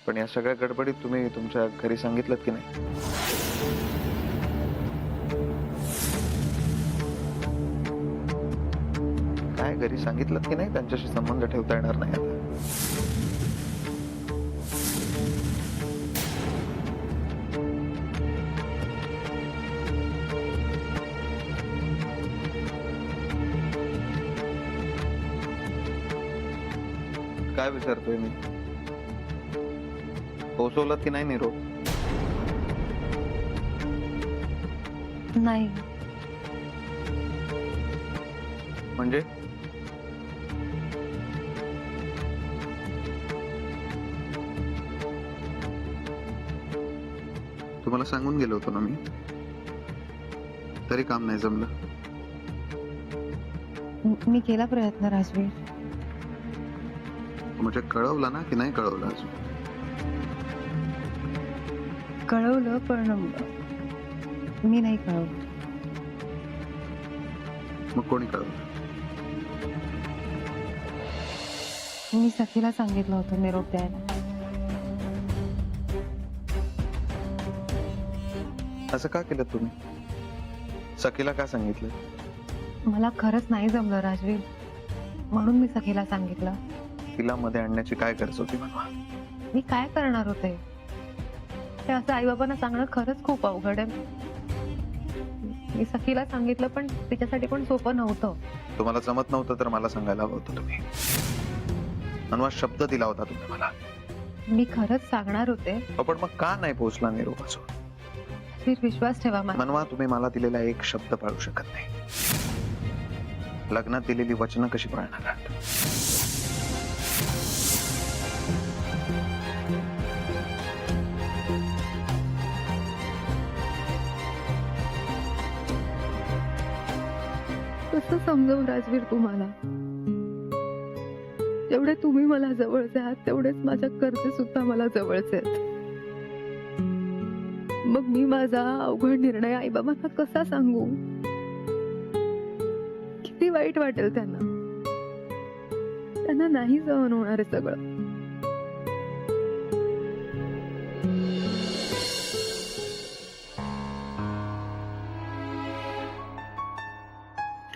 पण या सगळ्या गडबडीत तुम्ही तुमच्या घरी सांगितलं की नाही? काय घरी सांगितलं की नाही? त्यांच्याशी संबंध ठेवता येणार नाही आता. काय विचारतोय मी? पोहोचवलात की नाही निरोप? नाही. म्हणजे तुम्हाला सांगून गेलो होतो ना मी, तरी काम नाही जमलं. मी केला प्रयत्न राजवीर. म्हणजे कळवलं ना की नाही कळवलं अजून? कळवलं पण मी नाही कळवलं. मग कोणी कळवलं? मी सखीला सांगितलं होतं निरोप द्यायला. असं का केलं तुम्ही? सखीला का सांगितलं? मला खरंच नाही जमलं राजवीर, म्हणून मी सखीला सांगितलं. तिला मध्ये आणण्याची काय गरज होती मला? मी काय करणार होते? ते असं आईबाबांना सांगणं खरंच खूप अवघड आहे. मी सखीला सांगितलं पण तिच्यासाठी पण सोपं नव्हतं. तुम्हाला जमत नव्हतं तर मला सांगायला हवं होतं तुम्ही. मनवा शब्द दिला होता तुम्ही मला. मी खरंच सांगणार होते. पण मग का नाही पोहोचला निरोप अजून? राजवीर, विश्वास ठेवा मला. मनवा, तुम्ही मला दिलेला एक शब्द पाळू शकत नाही. लग्नात दिलेली वचनं कशी पाळणार आहात? कसं समजवू राजवीर तुम्हाला? जेवढे तुम्ही मला जवळचे आहात तेवढेच माझ्या कर्ते सुद्धा मला जवळचे आहेत. मग मी माझा अवघड निर्णय आईबाबांना कसा सांगू? किती वाईट वाटेल त्यांना. त्यांना नाही सहन होणार आहे सगळं.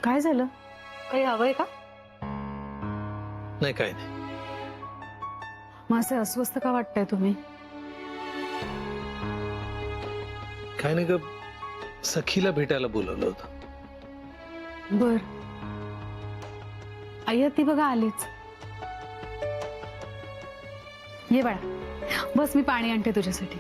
काय झालं? काही हवंय का? नाही, काय नाही. माझे अस्वस्थ का वाटतंय तुम्ही? काय नाही ग, सखीला भेटायला बोलवलं होतं. बर. आई ती बघा आलीच. ये बाळा, बस मी पाणी आणते तुझ्यासाठी.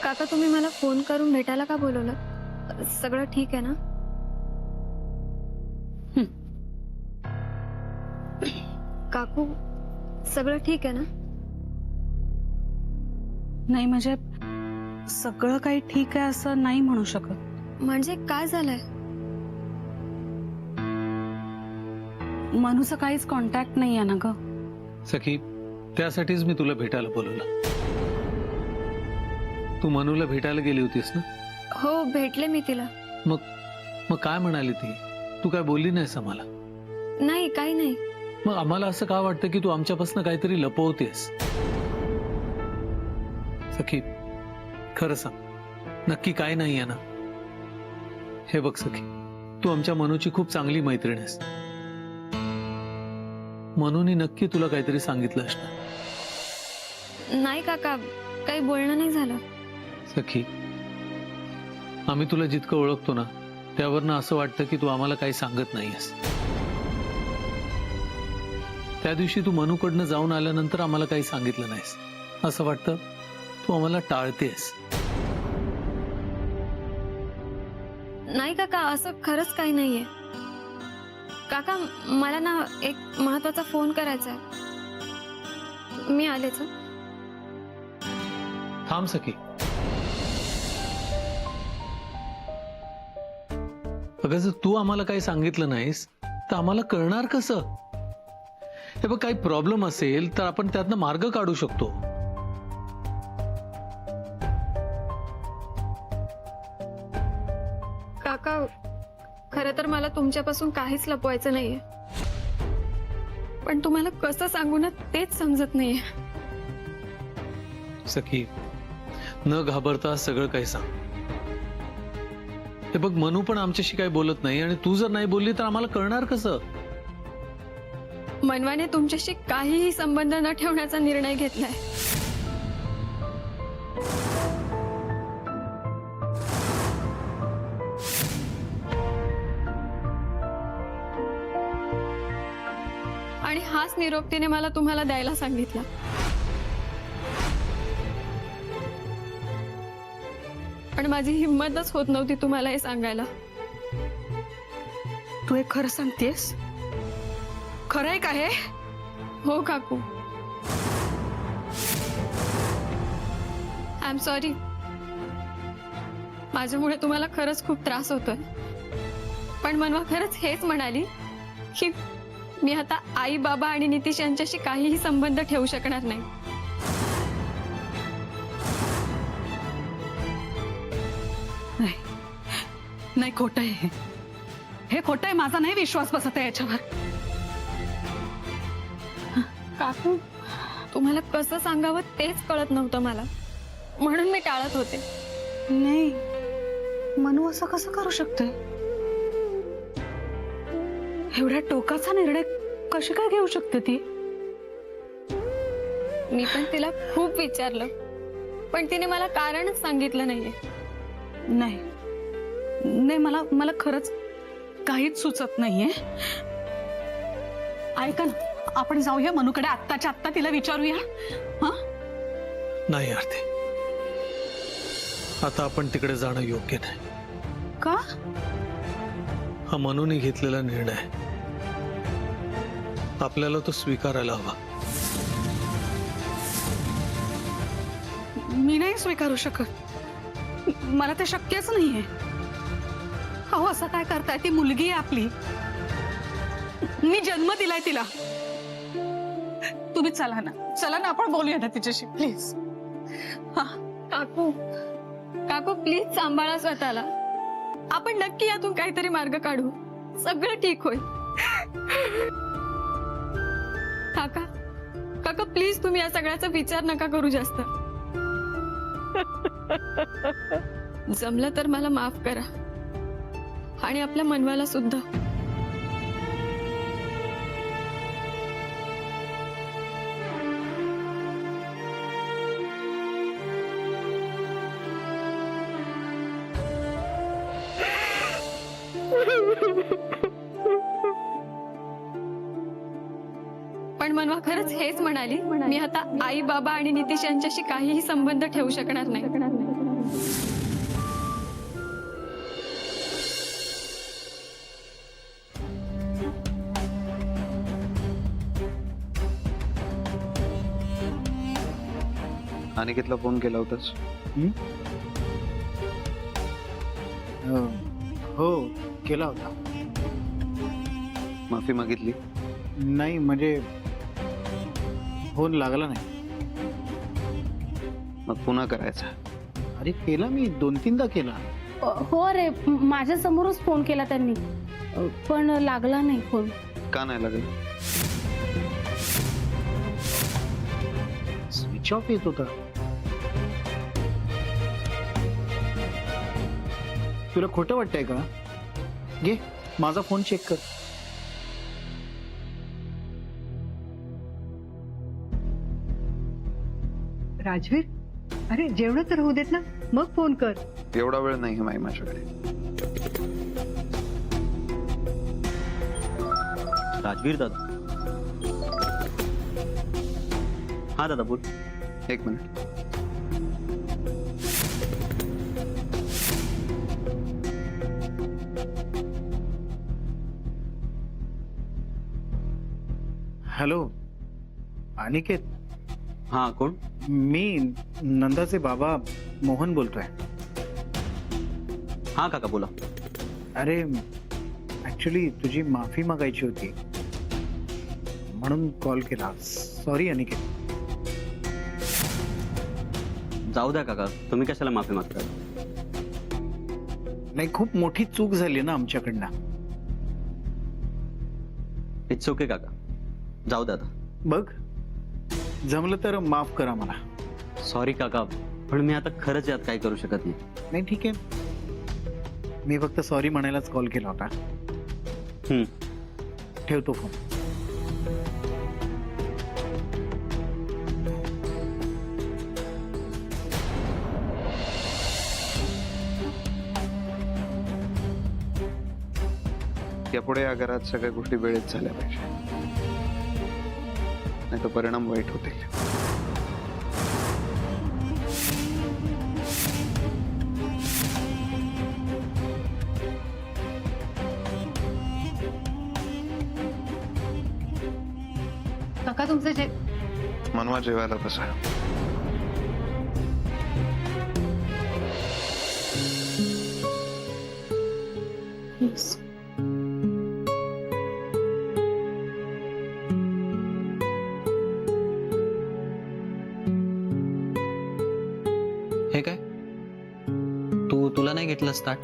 काका, तुम्ही मला फोन करून भेटायला का बोलवलं? सगळं ठीक आहे ना? काकू, सगळं ठीक आहे ना? नाही म्हणजे सगळं काही ठीक आहे असं नाही म्हणू शकत. म्हणजे काय झालंय? मनूचं काहीच कॉन्टॅक्ट नाही आहे ना ग. सखी, त्यासाठीच मी तुला भेटायला बोलवलं. तू मनूला भेटायला गेली होतीस ना? हो, भेटले मी तिला. मग काय म्हणाली ती? तू काय बोलली नाहीस आम्हाला? नाही, काही नाही. मग आम्हाला असं का वाटतं की तू आमच्यापासून काहीतरी लपवतेस? सखी, खरं सांग, नक्की काय नाही आहे ना? हे बघ सखी, तू आमच्या मनूची खूप चांगली मैत्रीण आहेस. मनूने नक्की तुला काहीतरी सांगितलं असणार. नाही काका, काही बोलणं नाही झालं. सखी, आम्ही तुला जितकं ओळखतो ना त्यावरनं असं वाटतं की तू आम्हाला काही सांगत नाहीयेस. त्या दिवशी तू मनूकडनं जाऊन आल्यानंतर आम्हाला काही सांगितलं नाहीस. असं वाटतं तू आम्हाला टाळतेस. नाही काका, असं खरंच काही नाहीये. काका, मला ना एक महत्वाचा फोन करायचा आहे. मी आलेच. थांब सखी. अगं, जर तू आम्हाला काही सांगितलं नाहीस तर आम्हाला कळणार कसं? हे बघ, काही प्रॉब्लेम असेल तर आपण त्यातनं मार्ग काढू शकतो. काका, खरं तर मला तुमच्यापासून काहीच लपवायचं नाहीये, पण तुम्हाला कसं सांगू ना तेच समजत नाहीये. सखी, न घाबरता सगळं काही सांग. हे बघ, मनू पण आमच्याशी काही बोलत नाही आणि तू जर नाही बोलली तर आम्हाला कळणार कसं? मनवाने तुमच्याशी काहीही संबंध न ठेवण्याचा निर्णय घेतलाय. आणि हाच निरोप तिने मला तुम्हाला द्यायला सांगितला. पण माझी हिंमतच होत नव्हती तुम्हाला हे सांगायला. तू हे खरं सांगतेस? खरं आहे का हे? हो काकू, आय एम सॉरी. माझ्यामुळे तुम्हाला खरंच खूप त्रास होतोय. पण मनवा खरंच हेच म्हणाली की मी आता आई बाबा आणि नितीश यांच्याशी काहीही संबंध ठेवू शकणार नाही. नाही, खोटं आहे हे. खोटं आहे. माझा नाही विश्वास बसत आहे याच्यावर. काकू, तुम्हाला कसं सांगावं तेच कळत नव्हतं मला, म्हणून मी टाळत होते. नाही, मनू असं कसं करू शकते? एवढ्या टोकाचा निर्णय कशी काय घेऊ शकते ती? मी पण तिला खूप विचारलं, पण तिने मला कारणच सांगितलं नाहीये. नाही नाही, मला खरंच काहीच सुचत नाहीये. ऐका ना, आपण जाऊया मनूकडे आत्ताच्या आत्ता, तिला विचारूया. हा, नाही आरती, आता आपण तिकडे जाणं योग्य नाही. का? हा मनूने घेतलेला निर्णय आपल्याला तो स्वीकारायला हवा. मी नाही स्वीकारू शकत. मला ते शक्यच नाहीये. अहो, असं काय करताय? ती मुलगी आहे आपली. मी जन्म दिलाय तिला. तुम्ही चला ना, आपण बोलूया ना तिच्याशी, प्लीज. काकू, काकू प्लीज सांभाळा स्वतःला. आपण नक्की यातून काहीतरी मार्ग काढू. सगळं ठीक होईल. काका, काका प्लीज तुम्ही या सगळ्याचा विचार नका करू जास्त. जमलं तर मला माफ करा, आणि आपल्या मनवाला सुद्धा. पण मनवा खरंच हेच म्हणाली, मी आता आई बाबा आणि नितीश यांच्याशी काहीही संबंध ठेवू शकणार नाही. अनिकेतला फोन केला होतास? हो, केला होता. माफी मागितली? नाही, म्हणजे फोन लागला नाही. मग पुन्हा करायचा? अरे केला मी, 2-3दा केला. हो रे, माझ्या समोरच फोन केला त्यांनी, पण लागला नाही फोन. का नाही लागला? स्विच ऑफ येत होता. तुला खोटं वाटतंय का? घे माझा फोन चेक कर. राजवीर, अरे जेवण तर होऊ देत ना, मग फोन कर. एवढा वेळ नाही माई माझ्याकडे. राजवीर दादा. हा दादा बोल. एक मिनिट. हॅलो अनिकेत, हा कोण? मी नंदाचे बाबा मोहन बोलतोय. हा काका बोला. अरे ऍक्च्युली तुझी माफी मागायची होती म्हणून कॉल केला. सॉरी अनिकेत. जाऊ द्या काका, तुम्ही कशाला माफी मागताय? नाही, खूप मोठी चूक झाली ना आमच्याकडनं. इट्स ओके काका, जाऊ दे आता. बघ, जमलं तर माफ करा मला. सॉरी काका, पण मी आता खरंच यात काय करू शकत नाही. नाही, ठीक आहे. मी फक्त सॉरी म्हणायलाच कॉल केला होता. ठेवतो फोन. यापुढे या घरात सगळ्या गोष्टी वेळेत झाल्या पाहिजे, नाही तर परिणाम वाईट होतील. काका तुमचे जे मनवा जेवायला बसा. हे काय, तुला नाही घेतलंस ताट?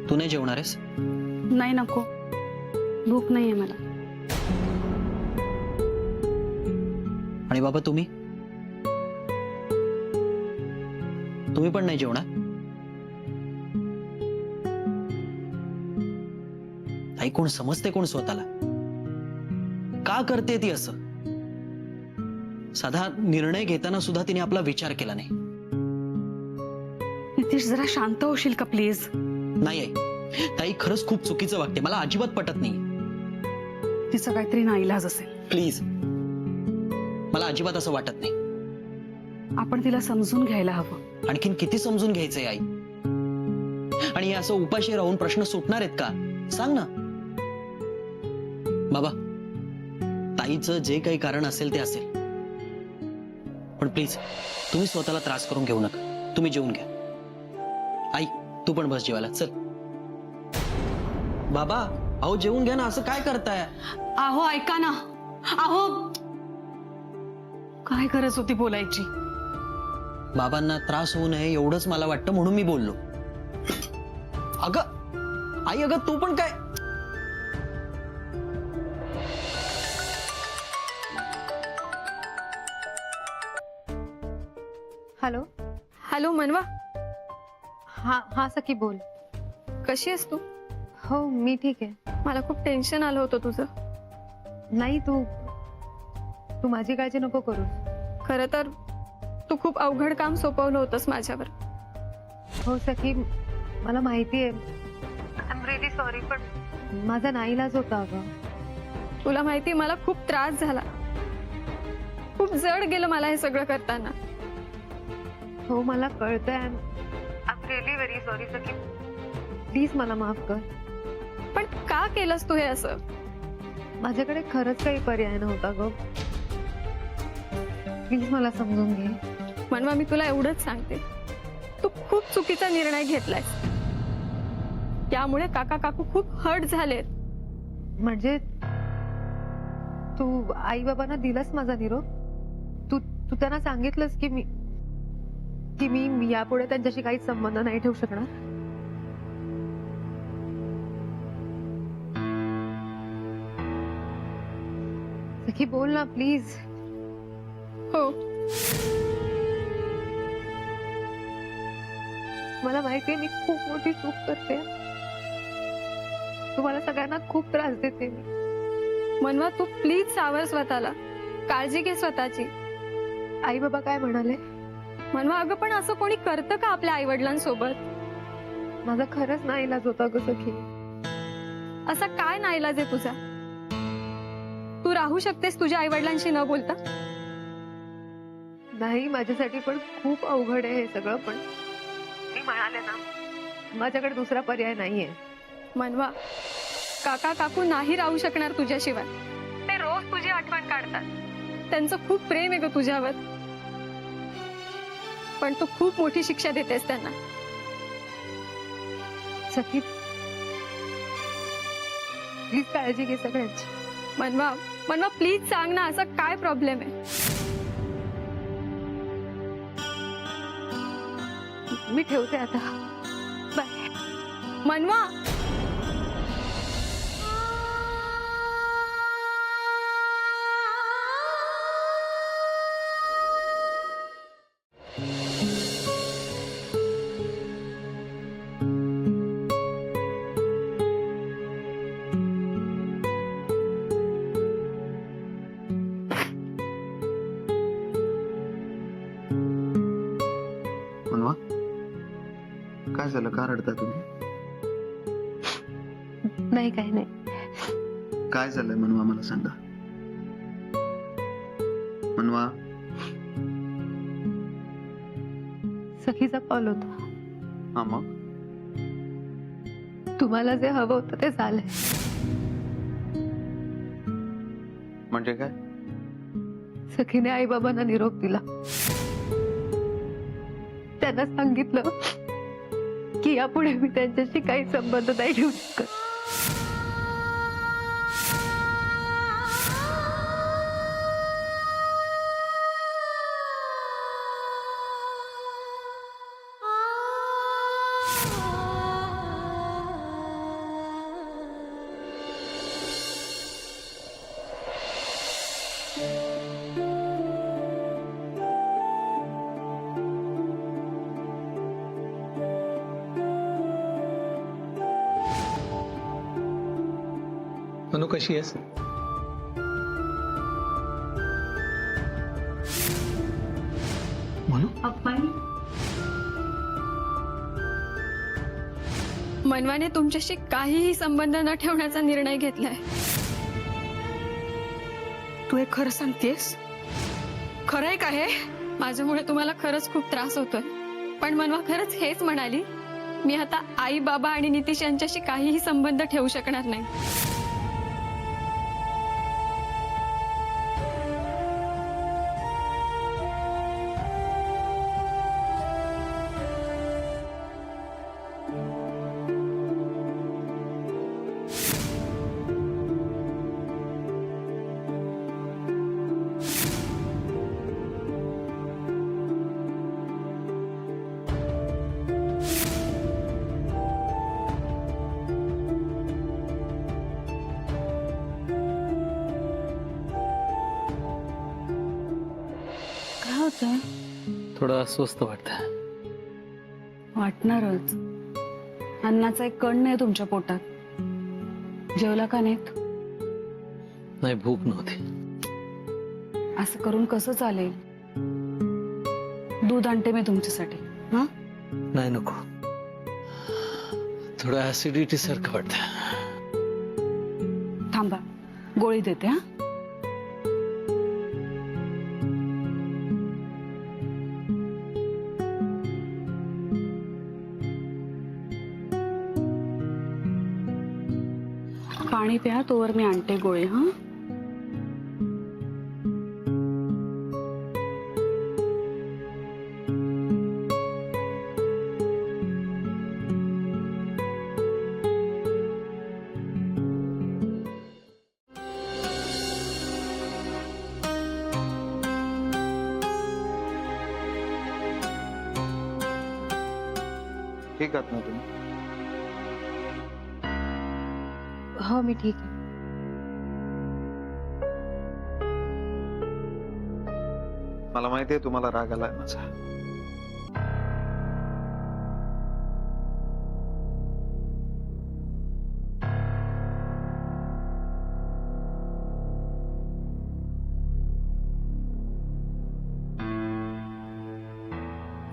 तू नाही जेवणार आहेस? नाही, नको, भूक नाहीये मला. आणि बाबा तुम्ही पण नाही जेवणार? आई, कोण समजते कोण स्वतःला? का करते ती असं? साधा निर्णय घेताना सुद्धा तिने आपला विचार केला नाही. नितीश, जरा शांत होशील का प्लीज? नाही आई, ताई खरंच खूप चुकीचं वागते. मला अजिबात पटत नाही. तिचं काहीतरी नाईलाज असेल. प्लीज, मला अजिबात असं वाटत नाही. आपण तिला समजून घ्यायला हवं. आणखीन किती समजून घ्यायचंय आई? आणि हे असं उपाशी राहून प्रश्न सुटणार आहेत का? सांग ना बाबा. ताईचं जे काही कारण असेल ते असेल, पण प्लीज तुम्ही स्वतःला त्रास करून घेऊ नका. तुम्ही जेवून घ्या. आई, तू पण बस जेवायला. चल बाबा. अहो जेवून घ्या ना, असं काय करताय? अहो ऐका ना. अहो, काय गरज होती बोलायची? बाबांना त्रास होऊ नये एवढंच मला वाटतं, म्हणून मी बोललो. अगं आई, अगं तू पण काय? हॅलो. हॅलो मनवा, हा सखी बोल. कशी आहेस तू? हो मी ठीक आहे. मला खूप टेन्शन आलं होतं तुझं. नाही, तू माझी काळजी नको करू. खरं तर तू खूप अवघड काम सोपवलं होतंस माझ्यावर. हो सखी, मला माहिती आहे. आय एम रिअली सॉरी, पण माझा नाईलाज होता अगं. तुला माहिती, मला खूप त्रास झाला. खूप जड गेलं मला हे सगळं करताना. हो मला कळतंय. I am really very sorry Sakhi. Please मला माफ कर. पण का केलंस तू हे असं? माझ्याकडे खरंच काही पर्याय नव्हता ग. प्लीज मला समजून घे. मनवा, मी तुला एवढंच सांगते, तू खूप चुकीचा निर्णय घेतलायस. त्यामुळे काका काकू खूप हर्ट झालेत. म्हणजे तू आई बाबांना दिलास माझा निरोप? तू त्यांना सांगितलंस की मी यापुढे त्यांच्याशी काहीच संबंध नाही ठेवू शकणार? सखी बोल ना प्लीज. हो, मला माहितीये मी खूप मोठी चूक करते. तुम्हाला सगळ्यांना खूप त्रास देते मी. मनवा तू प्लीज सावर स्वतःला. काळजी घे स्वतःची. आई बाबा काय म्हणाले? मनवा, अगं पण असं कोणी करतं का आपल्या आई वडिलांसोबत? माझा खरंच नाईलाज होता ग सखी. असा काय नाईलाज आहे तुझा? तू राहू शकतेस तुझ्या आई वडिलांशी न बोलता? नाही, माझ्यासाठी पण खूप अवघड आहे हे सगळं. पण मी म्हणाले ना, माझ्याकडे दुसरा पर्याय नाहीये. मनवा, काका काकू नाही राहू शकणार तुझ्याशिवाय. ते रोज तुझी आठवण काढतात. त्यांचं खूप प्रेम आहे ग तुझ्यावर. पण तू खूप मोठी शिक्षा देतेस त्यांना. सखी प्लीज काळजी घे सगळ्यांची. मनवा, मनवा प्लीज सांग ना, असा काय प्रॉब्लेम आहे? मी ठेवते आता. बाय. मनवा. मनवा, काय झालं? का रडता तुम्ही? नाही काही नाही. काय झालंय मनवा, मला सांगा. मनवा, सखीचा कॉल होता. हा मग? तुम्हाला जे हवं होतं ते झालंय. म्हणजे काय? सखीने आई बाबांना निरोप दिला. त्यांना सांगितलं की यापुढे मी त्यांच्याशी काही संबंध नाही ठेवू शकत. मनू कशी आहेस? मनू, मनवाने तुमच्याशी काहीही संबंध न ठेवण्याचा निर्णय घेतलाय. तू हे खरं सांगतेस? खरं आहे का हे? माझ्यामुळे तुम्हाला खरंच खूप त्रास होतोय. पण मनवा खरंच हेच म्हणाली, मी आता आई बाबा आणि नितीश यांच्याशी काहीही संबंध ठेवू शकणार नाही. काय होतंय? थोडं अस्वस्थ वाटतं. वाटणारच. अन्नाचा एक कण नाही तुमच्या पोटात. जेवला का नाहीत? नाही, भूक नव्हती. असं करून कसं चालेल? दूध आणते मी तुमच्यासाठी. हा, नाही, नको. थोडं ऍसिडिटी सारखं वाटतं. थांबा, गोळी देते. हा, पाणी प्या, तोवर मी आणते गोळी. हा, ठीक आहात ना तुम्ही? हो मी ठीक आहे. मला माहितीये तुम्हाला राग आलाय माझा.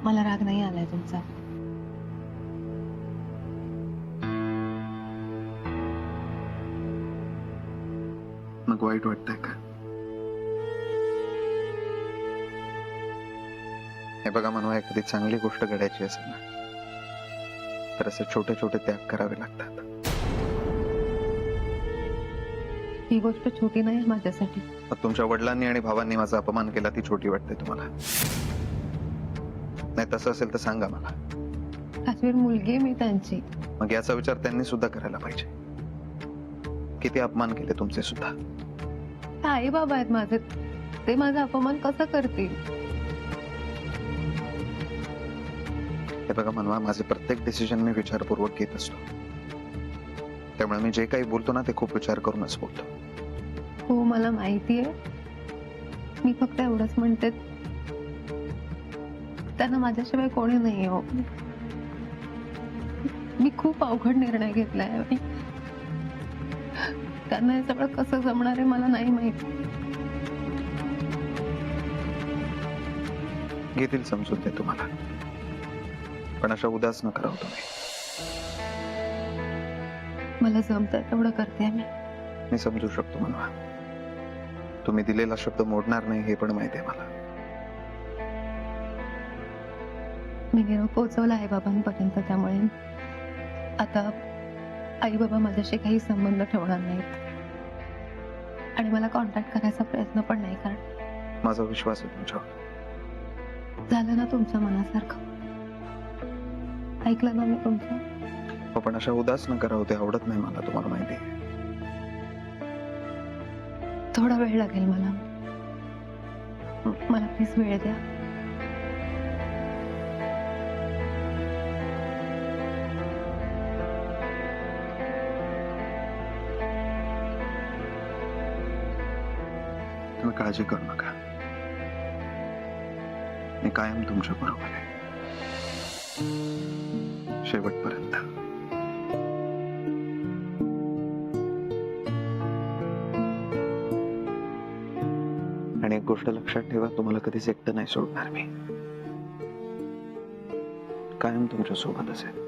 मला राग नाही आलाय तुमचा. मग वाईट वाटतंय का? हे बघा मनवा, एखादी चांगली गोष्ट घडायची असेल ना, तर असे छोटे छोटे त्याग करावे लागतात. ही गोष्ट छोटी नाही माझ्यासाठी. मग तुमच्या वडिलांनी आणि भावांनी माझा अपमान केला, ती छोटी वाटते तुम्हाला? नाही तसं असेल तर सांगा मला. काश्मीर मुलगी आहे मी त्यांची. मग याचा विचार त्यांनी सुद्धा करायला पाहिजे. किती अपमान केले तुमचे सुद्धा. आई बाबा आहेत माझे, ते माझा अपमान कसं करतील? हे बघा मनवा, माझे प्रत्येक डिसिजन मी विचारपूर्वक घेत असतो. त्यामुळे मी जे काही बोलतो ना ते खूप विचार करूनच बोलतो. हो मला माहितीये. मी फक्त एवढंच म्हणते, त्यांना माझ्याशिवाय कोणी नाही हो. मी खूप अवघड निर्णय घेतलाय. त्यांना हे सगळं कसं जमणार आहे मला नाही माहिती. घेतील समजून ते तुम्हाला, पण अशा उदास न करावं तुम्ही. मला जमतंय तेवढं करते मी समजू शकतो मनवा. तुम्ही दिलेला शब्द मोडणार नाही हे पण माहिती आहे मला. मी निरोप पोहोचवला आई बाबांपर्यंत, त्यामुळे आता आई बाबा माझ्याशी काही संबंध ठेवणार नाहीत आणि मला कॉन्टॅक्ट करायचा प्रयत्न पण नाही करणार. माझा विश्वास आहे तुमच्यावर. झालं ना तुमच्या मनासारखं? ऐकलं ना मी तुमचं? हो, पण अशा उदास न करावं ते आवडत नाही मला, तुम्हाला माहिती आहे. थोडा वेळ लागेल मला. मला प्लीज वेळ द्या. तुम्ही काळजी करू नका, मी कायम तुमच्या बरोबर आहे शेवटपर्यंत. आणि एक गोष्ट लक्षात ठेवा, तुम्हाला कधीच एकटं नाही सोडणार मी. कायम तुमच्या सोबत असेल.